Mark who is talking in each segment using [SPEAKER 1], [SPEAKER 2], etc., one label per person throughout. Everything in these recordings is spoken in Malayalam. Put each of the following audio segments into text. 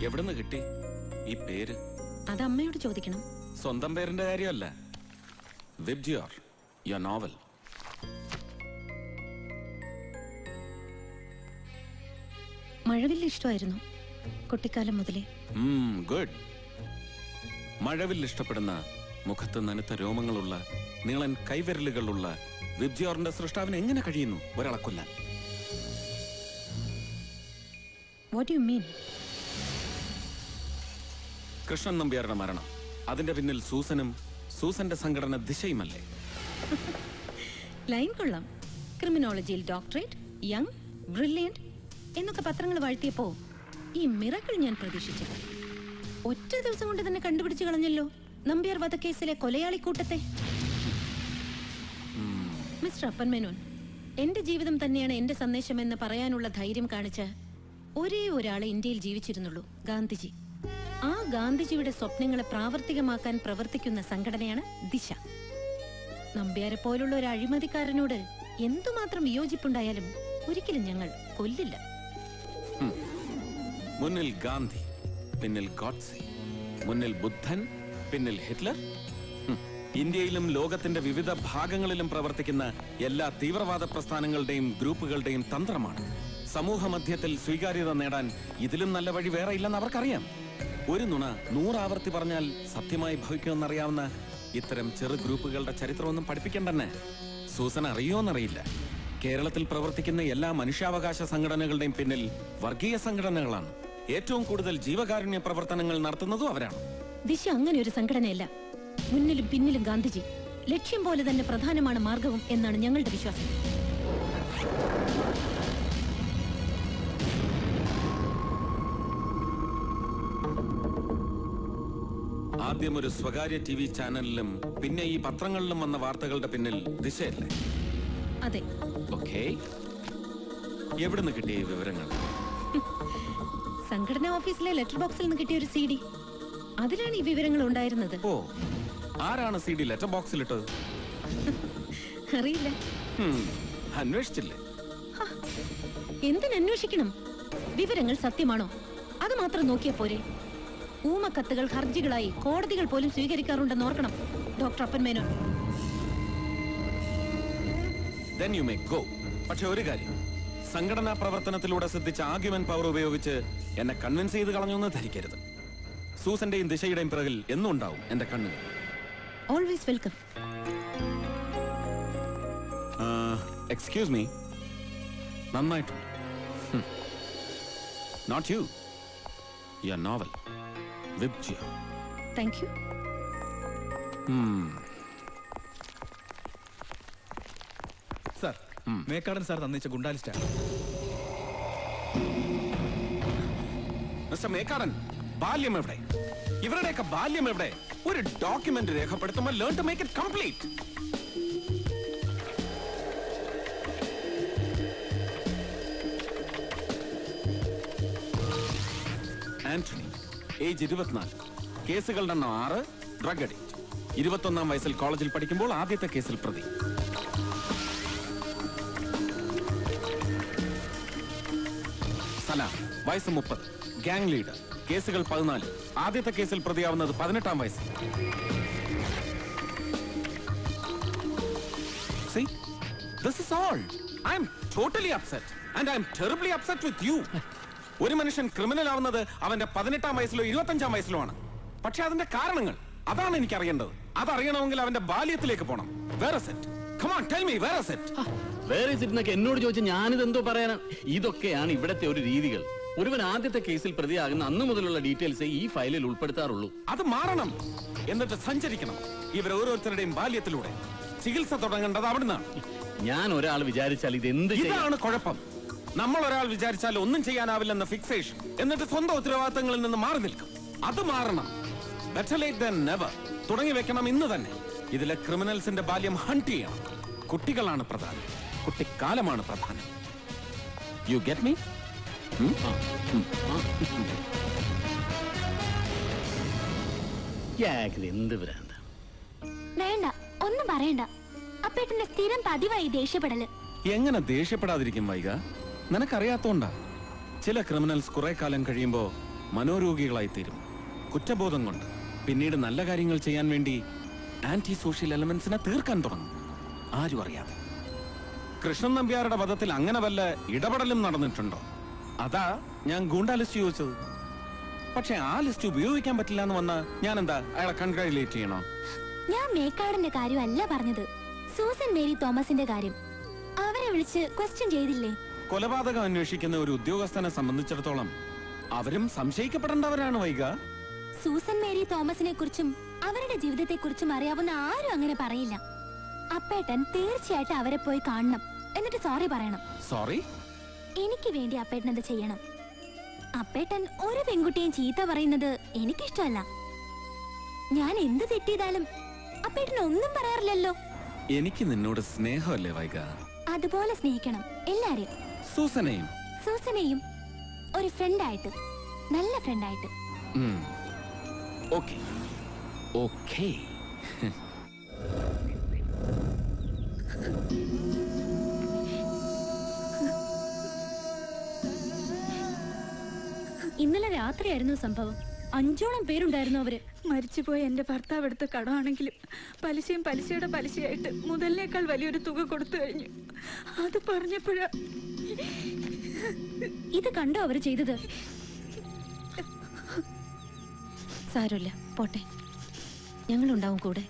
[SPEAKER 1] എവിടുന്ന് കിട്ടി ഈ പേര്?
[SPEAKER 2] അത് അമ്മയോട് ചോദിക്കണം.
[SPEAKER 1] സ്വന്തം പേരിന്റെ കാര്യമല്ല. VIBGYOR, your novel.
[SPEAKER 2] മഴവില്ല് ഇഷ്ടമായിരുന്നു കുട്ടിക്കാലം മുതലേ.
[SPEAKER 1] ഗുഡ്. മഴവില്ല് ഇഷ്ടപ്പെടുന്ന, മുഖത്ത് നനുത്ത രോമങ്ങളുള്ള, നീളൻ കൈവിരലുകളുള്ള വിബ്ജിയോറിന്റെ സൃഷ്ടാവിന് എങ്ങനെ കഴിയുന്നു ഒരാളെ കൊല്ലാൻ?
[SPEAKER 2] What do you mean?
[SPEAKER 1] Krishnan നമ്പ്യാരുടെ മരണം, അതിന്റെ പിന്നിൽ സൂസനും സൂസന്റെ സംഘടന ദിശയുമല്ലേ?
[SPEAKER 2] ലൈൻ കൊള്ളാം. ക്രിമിനോളജിയിൽ ഡോക്ടറേറ്റ്, യങ്, ബ്രില്യന്റ് എന്നൊക്കെ പത്രങ്ങൾ വാഴ്ത്തിയപ്പോ ഈ മിറക്കിൾ ഞാൻ പ്രതീക്ഷിച്ചില്ല. ഒറ്റ ദിവസം കൊണ്ട് തന്നെ കണ്ടുപിടിച്ചു കളഞ്ഞല്ലോ നമ്പ്യാർ വധക്കേസിലെ കൊലയാളി കൂട്ടത്തെ. മിസ്റ്റർ അപ്പൻ മേനോൻ, എന്റെ ജീവിതം തന്നെയാണ് എന്റെ സന്ദേശം എന്ന് പറയാനുള്ള ധൈര്യം കാണിച്ച ഒരേ ഒരാളെ ഇന്ത്യയിൽ ജീവിച്ചിരുന്നുള്ളൂ, ഗാന്ധിജി. ആ ഗാന്ധിജിയുടെ സ്വപ്നങ്ങളെ പ്രാവർത്തികമാക്കാൻ പ്രവർത്തിക്കുന്ന സംഘടനയാണ് ദിശ. നമ്പ്യാരെ പോലുള്ള ഒരു അഴിമതിക്കാരനോട് എന്തുമാത്രം വിയോജിപ്പുണ്ടായാലും ഒരിക്കലും ഞങ്ങൾ കൊല്ലില്ല.
[SPEAKER 1] മുന്നിൽ ഗാന്ധി, പിന്നിൽ ഗോഡ്സെ, മുന്നിൽ ബുദ്ധൻ, പിന്നിൽ ഹിറ്റ്ലർ. ഇന്ത്യയിലും ലോകത്തിന്റെ വിവിധ ഭാഗങ്ങളിലും പ്രവർത്തിക്കുന്ന എല്ലാ തീവ്രവാദ പ്രസ്ഥാനങ്ങളുടെയും ഗ്രൂപ്പുകളുടെയും തന്ത്രമാണ്. സമൂഹ മധ്യത്തിൽ സ്വീകാര്യത നേടാൻ ഇതിലും നല്ല വഴി വേറെ ഇല്ലെന്ന് അവർക്കറിയാം. ഒരു നുണ 100 ആവർത്തി പറഞ്ഞാൽ സത്യമായി ഭവിക്കുമെന്നറിയാവുന്ന ഇത്തരം ചെറു ഗ്രൂപ്പുകളുടെ ചരിത്രമൊന്നും പഠിപ്പിക്കണ്ടെന്നെ. സൂസൻ അറിയോന്നറിയില്ല, കേരളത്തിൽ പ്രവർത്തിക്കുന്ന എല്ലാ മനുഷ്യാവകാശ സംഘടനകളുടെയും പിന്നിൽ വർഗീയ സംഘടനകളാണ്. ഏറ്റവും കൂടുതൽ ജീവകാരുണ്യ പ്രവർത്തനങ്ങൾ നടത്തുന്നതും അവരാണ്.
[SPEAKER 2] ദിശ അങ്ങനെ ഒരു സംഘടനയല്ല. മുന്നിലും പിന്നിലും ഗാന്ധിജി. ലക്ഷ്യം പോലെ തന്നെ പ്രധാനമാണ് മാർഗവും എന്നാണ് ഞങ്ങളുടെ വിശ്വാസം.
[SPEAKER 1] ആദ്യം ഒരു സ്വകാര്യ TV ചാനലിലും പിന്നെ ഈ പത്രങ്ങളിലും വന്ന വാർത്തകളുടെ പിന്നിൽ ദിശയല്ലേ?
[SPEAKER 2] അതെ.
[SPEAKER 1] ഓക്കേ, എവിടുന്ന് കിട്ടിയ ഈ വിവരങ്ങൾ?
[SPEAKER 2] സംഘടനാ ഓഫീസിലെ ലെറ്റർ ബോക്സിൽ നിന്ന് കിട്ടിയ ഒരു CD, അതിലാണ് ഈ വിവരങ്ങൾ ഉണ്ടായിരുന്നത്.
[SPEAKER 1] ഓ, ആരാണ് CD ലെറ്റർ ബോക്സിലിട്ടത്?
[SPEAKER 2] അറിയില്ല.
[SPEAKER 1] അന്വേഷിച്ചില്ലേ?
[SPEAKER 2] എന്തിനന്വേഷിക്കണം? വിവരങ്ങൾ സത്യമാണോ അത് മാത്രം നോക്കിയാ പോരെ? ഊമക്കത്തുകൾ ഹർജികളായി കോടതികൾ പോലും സ്വീകരിക്കാറുണ്ടെന്ന് ഓർക്കണം ഡോക്ടർ അപ്പൻ Menon.
[SPEAKER 1] Then you may go. പക്ഷെ ഒരു കാര്യം, സംഘടനാ പ്രവർത്തനത്തിലൂടെ സിദ്ധിച്ച ആർഗ്യുമെന്റ് പവർ ഉപയോഗിച്ച് എന്നെ കൺവിൻസ് ചെയ്ത് കളഞ്ഞൊന്ന് ധരിക്കരുത്. സൂസന്റെയും ദിശയുടെയും പിറകിൽ എന്നും ഉണ്ടാവും എന്റെ കണ്ണുകൾ.
[SPEAKER 2] Always welcome.
[SPEAKER 1] എക്സ്ക്യൂസ് മീ, നന്നായിട്ടുണ്ട്. Not you, your novel VIBGYOR.
[SPEAKER 2] Thank you.
[SPEAKER 3] Sir, Mekkadan sir തന്നിച്ച ഗുണ്ടാലിസ്റ്റാണ്.
[SPEAKER 1] മിസ്റ്റർ മേക്കാടൻ, ബാല്യം എവിടെ? ഇവരുടെയൊക്കെ ബാല്യം എവിടെ? ഒരു ഡോക്യുമെന്റ് രേഖപ്പെടുത്തുമ്പോൾ learn to make it complete. Antony, age 24, കേസുകളുടെ എണ്ണം 6, ഡ്രഗ് അഡിക്റ്റ്. 21-ാം വയസ്സിൽ കോളേജിൽ പഠിക്കുമ്പോൾ ആദ്യത്തെ കേസിൽ പ്രതി. സലാം, വയസ്സ് 30, ഗാങ് ലീഡർ, കേസുകൾ 14, ആദ്യത്തെ കേസിൽ പ്രതിയാവുന്നത് 18-ാം വയസ്സിൽ. See, this is all. I am totally upset and I am terribly upset with you. ഒരു മനുഷ്യൻ ക്രിമിനൽ ആവുന്നത് അവന്റെ 18-ാം വയസ്സിലോ 25-ാം വയസ്സിലോ ആണ്. പക്ഷെ അതിന്റെ കാരണങ്ങൾ, അതാണ് എനിക്ക് അറിയേണ്ടത്. അതറിയണമെങ്കിൽ അവന്റെ ബാല്യത്തിലേക്ക് പോകണം. Where is it? Come on, tell me, where is it?
[SPEAKER 4] Where is it എന്നൊക്കെ എന്നോട് ചോദിച്ച ഞാനിതെന്തോ പറയാനാ? ഇതൊക്കെയാണ് ഇവിടത്തെ ഒരു രീതികൾ. ഒരുവൻ ആദ്യത്തെ കേസിൽ പ്രതിയാകുന്ന അന്ന് മുതലുള്ള ഡീറ്റെയിൽസ് ഈ ഫയലിൽ ഉൾപ്പെടുത്താറുള്ളൂ.
[SPEAKER 1] അത് മാറണം. എന്നിട്ട് സഞ്ചരിക്കണം ഇവർ ഓരോരുത്തരുടെയും ബാല്യത്തിലൂടെ. ചികിത്സ തുടങ്ങേണ്ടത് അവിടുന്നാണ്.
[SPEAKER 4] ഞാൻ ഒരാൾ വിചാരിച്ചാൽ
[SPEAKER 1] ഇതാണ് കുഴപ്പം. നമ്മൾ ഒരാൾ വിചാരിച്ചാൽ ഒന്നും ചെയ്യാനാവില്ലെന്ന ഫിക്സേഷൻ, എന്നിട്ട് സ്വന്തം ഉത്തരവാദിത്തങ്ങളിൽ നിന്ന് മാറി നിൽക്കും. അത് മാറണം. Better late than never. തുടങ്ങി വെക്കണം ഇന്ന് തന്നെ. ഇതിലെ ക്രിമിനൽസിന്റെ ബാല്യം ഹണ്ട് ചെയ്യണം. കുട്ടികളാണ് പ്രധാനം, കുട്ടിക്കാലമാണ് പ്രധാനം. U get me?
[SPEAKER 4] എന്ത് ഭ്രാന്ത?
[SPEAKER 5] വേണ്ട, ഒന്നും പറയണ്ട. അപ്പേട്ടന്റെ സ്ഥിരം പതിവായി ദേഷ്യപ്പെടല്.
[SPEAKER 1] എങ്ങനെ ദേഷ്യപ്പെടാതിരിക്കും വൈക? നിനക്കറിയാത്തോണ്ടാ. ചില ക്രിമിനൽസ് കുറെ കാലം കഴിയുമ്പോ മനോരോഗികളായി തീരും. കുറ്റബോധം കൊണ്ട് പിന്നീട് നല്ല കാര്യങ്ങൾ ചെയ്യാൻ വേണ്ടി ആന്റി സോഷ്യൽ എലമെന്റ്സിനെ തീർക്കാൻ തുടങ്ങും, ആരും അറിയാതെ. കൃഷ്ണൻ നമ്പ്യാരുടെ വധത്തിൽ അങ്ങനെ വല്ല ഇടപെടലും നടന്നിട്ടുണ്ടോ? അതാ ഞാൻ ഗൂണ്ടാ ലിസ്റ്റ് ചോദിച്ചത്. പക്ഷെ ആ ലിസ്റ്റ് ഉപയോഗിക്കാൻ പറ്റില്ല എന്ന് വന്നാ ഞാൻ എന്താ അയാളെ കൺഗ്രാജുലേറ്റ് ചെയ്യണോ?
[SPEAKER 5] ഞാൻ മേക്കാടിന്റെ കാര്യമല്ല പറഞ്ഞത്, സൂസൻ മേരി തോമസിന്റെ കാര്യം. അവരെ വിളിച്ച് ക്വസ്റ്റ്യൻ ചെയ്തില്ലേ?
[SPEAKER 1] കൊലപാതകം അന്വേഷിക്കുന്ന ഒരു ഉദ്യോഗസ്ഥനെ സംബന്ധിച്ചിടത്തോളം അവരും സംശയിക്കപ്പെടേണ്ടവരാണ് വൈക.
[SPEAKER 5] സൂസൻ മേരി തോമസിനെ കുറിച്ചും അവരുടെ ജീവിതത്തെ കുറിച്ചും അറിയാവുന്ന ആരും അങ്ങനെ പറയില്ല. അപ്പേട്ടൻ തീർച്ചയായിട്ടും അവരെ പോയി കാണണം, എന്നിട്ട് സോറി പറയണം.
[SPEAKER 1] സോറി?
[SPEAKER 5] എനിക്ക് വേണ്ടി അപ്പേട്ടൻ അത് ചെയ്യണം. അപ്പേട്ടൻ ഒരു പെൺകുട്ടിയും ചീത്ത പറയുന്നത് എനിക്കിഷ്ടമല്ല. ഞാൻ എന്ത് തെറ്റിയതാലും അപ്പേട്ടൻ ഒന്നും പറയാറില്ലല്ലോ.
[SPEAKER 1] എനിക്ക് നിന്നോട് സ്നേഹമല്ലേ വൈക?
[SPEAKER 5] അതുപോലെ സ്നേഹിക്കണം എല്ലാരെയും.
[SPEAKER 1] സൂസനെയും?
[SPEAKER 5] സൂസനെയും ഒരു ഫ്രണ്ടായിട്ട്, നല്ല ഫ്രണ്ടായിട്ട്.
[SPEAKER 1] Okay okay.
[SPEAKER 2] ഇന്നലെ രാത്രിയായിരുന്നു സംഭവം. 5ഓളം പേരുണ്ടായിരുന്നു അവര്.
[SPEAKER 6] മരിച്ചുപോയ എന്റെ ഭർത്താവ് എടുത്ത കടമാണെങ്കിലും പലിശയും പലിശയുടെ പലിശയായിട്ട് മുതലിനേക്കാൾ വലിയൊരു തുക കൊടുത്തു കഴിഞ്ഞു. അത് പറഞ്ഞപ്പോഴാ.
[SPEAKER 2] ഇത് കണ്ടോ അവര് ചെയ്തത്? സാരമില്ല, പോട്ടെ, ഞങ്ങളുണ്ടാവും കൂടെ.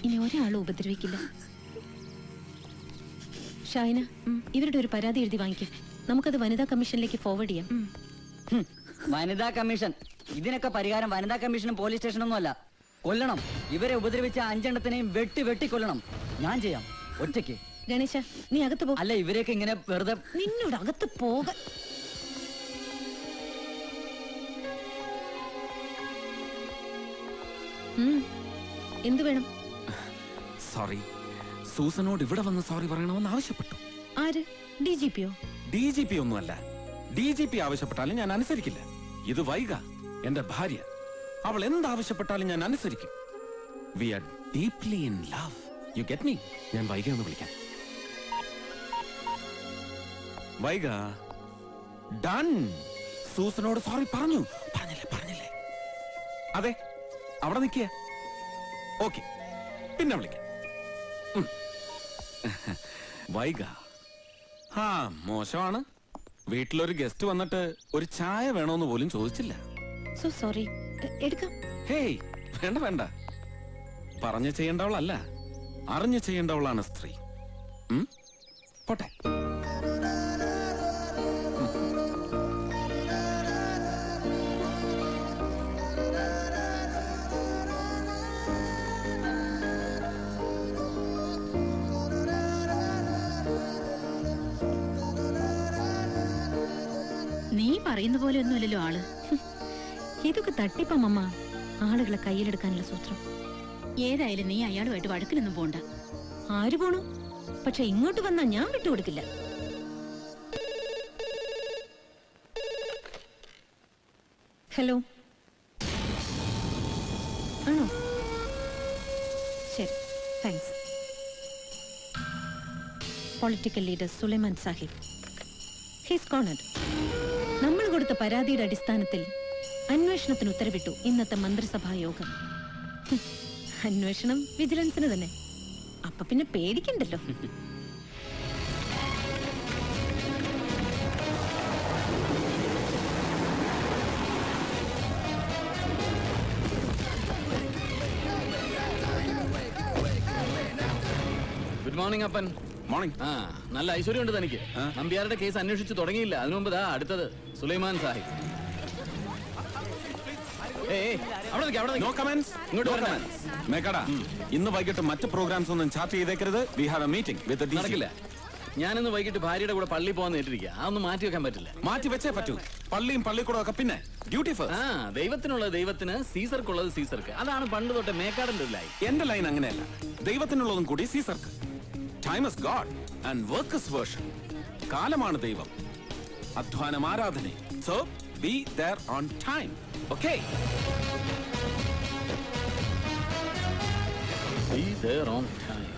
[SPEAKER 2] ഇനി ഒരാളും ഉപദ്രവിക്കില്ല. ഷൈന, ഇവരുടെ ഒരു പരാതി എഴുതി വാങ്ങിക്കും. നമുക്കത് വനിതാ കമ്മീഷനിലേക്ക് ഫോർവേഡ് ചെയ്യാം.
[SPEAKER 7] വനിതാ കമ്മീഷൻ? ഇതിനൊക്കെ പരിഹാരം വനിതാ കമ്മീഷനും പോലീസ് സ്റ്റേഷനൊന്നും അല്ല. കൊല്ലണം. ഇവരെ ഉപദ്രവിച്ച 5 എണ്ണത്തിനെയും വെട്ടി കൊല്ലണം. ഞാൻ ചെയ്യാം, ഒറ്റയ്ക്ക്.
[SPEAKER 2] ഗണേശ, നീ അകത്ത് പോ.
[SPEAKER 7] അല്ല, ഇവരെയൊക്കെ ഇങ്ങനെ വെറുതെ.
[SPEAKER 2] നിന്നോട് അകത്ത് പോക. എന്തു വേണം?
[SPEAKER 1] സോറി, സൂസനോട് ഇവിടെ വന്ന് സോറി പറയണമെന്ന് ആവശ്യപ്പെട്ടു.
[SPEAKER 2] ആര്? DGP-യോ?
[SPEAKER 1] DGP ഒന്നുമല്ല. DGP ആവശ്യപ്പെട്ടാലും ഞാൻ അനുസരിക്കില്ല. ഇത് വൈക, എന്റെ ഭാര്യ. അവൾ എന്താവശ്യപ്പെട്ടാലും ഞാൻ അനുസരിക്കും. We are deeply in love. You get me? ഞാൻ വൈക എന്ന് വിളിക്കാം. വൈക, ഡൺ. സൂസനോട് സോറി പറഞ്ഞില്ലേ? അതെ, അവിടെ നിൽക്കുക. ഓക്കെ, പിന്നെ വിളിക്കാം. വൈക, മോശമാണ്. വീട്ടിലൊരു ഗസ്റ്റ് വന്നിട്ട് ഒരു ചായ വേണോന്ന് പോലും ചോദിച്ചില്ല.
[SPEAKER 2] So sorry. എടുക്കാം.
[SPEAKER 1] ഹേയ്, വേണ്ട. പറഞ്ഞു ചെയ്യേണ്ടവളല്ല, അറിഞ്ഞു ചെയ്യേണ്ടവളാണ് സ്ത്രീ. പോട്ടെ.
[SPEAKER 2] നീ പറയുന്ന പോലെ ഒന്നുമല്ലല്ലോ ആള്. ഇതൊക്കെ തട്ടിപ്പമ്മ. ആളുകളെ കയ്യിലെടുക്കാനുള്ള സൂത്രം. ഏതായാലും നീ അയാളുമായിട്ട് വഴക്കിനൊന്നും പോണ്ട. ആര് പോണു? പക്ഷെ ഇങ്ങോട്ട് വന്നാ ഞാൻ വിട്ടുകൊടുക്കില്ല. ഹലോ, ആണോ? ശരി, thanks. Political leader Sulaiman Sahib, he's cornered. നമ്മൾ കൊടുത്ത പരാതിയുടെ അടിസ്ഥാനത്തിൽ അന്വേഷണത്തിന് ഉത്തരവിട്ടു ഇന്നത്തെ മന്ത്രിസഭാ യോഗം. അന്വേഷണം വിജിലൻസിന് തന്നെ. അപ്പൊ പിന്നെ പേടിക്കണ്ടല്ലോ.
[SPEAKER 4] ഗുഡ് മോർണിംഗ് അപ്പൻ.
[SPEAKER 1] മോർണിംഗ്.
[SPEAKER 4] നല്ല ഐശ്വര്യമുണ്ട് തനിക്ക്. നമ്പ്യാരുടെ കേസ് അന്വേഷിച്ചു തുടങ്ങിയില്ല. അതിനു മുമ്പ് അടുത്തത് സുലൈമാൻ സാഹിബ്.
[SPEAKER 1] ഇന്ന് വൈകിട്ട് മറ്റ് പ്രോഗ്രാംസ് ഒന്നും ചാർട്ട് ചെയ്തേക്കരുത്. We have a meeting with the
[SPEAKER 4] നടക്കില്ല. ഞാനിന്ന് വൈകിട്ട് ഭാര്യയുടെ കൂടെ പള്ളി പോകാൻ നേരിട്ടിരിക്കുക. അതൊന്നും മാറ്റി വെക്കാൻ പറ്റില്ല.
[SPEAKER 1] മാറ്റി വെച്ചേ പറ്റൂ. പള്ളിയും പള്ളിക്കൂടം ഒക്കെ പിന്നെ ഡ്യൂട്ടി ഫസ്റ്റ്.
[SPEAKER 4] ദൈവത്തിനുള്ളത് ദൈവത്തിന്, സീസർക്കുള്ളത് സീസർക്ക്. അതാണ് പണ്ട് തൊട്ട് മേക്കാടന്റെ ഒരു ലൈൻ.
[SPEAKER 1] എന്റെ ലൈൻ അങ്ങനെയല്ല. ദൈവത്തിനുള്ളതും കൂടി സീസർക്ക്. Time is god and work is worship. കാലമാണ് ദൈവം, അധ്വാനം ആരാധന. So be there on time. Okay?
[SPEAKER 4] Be there on time.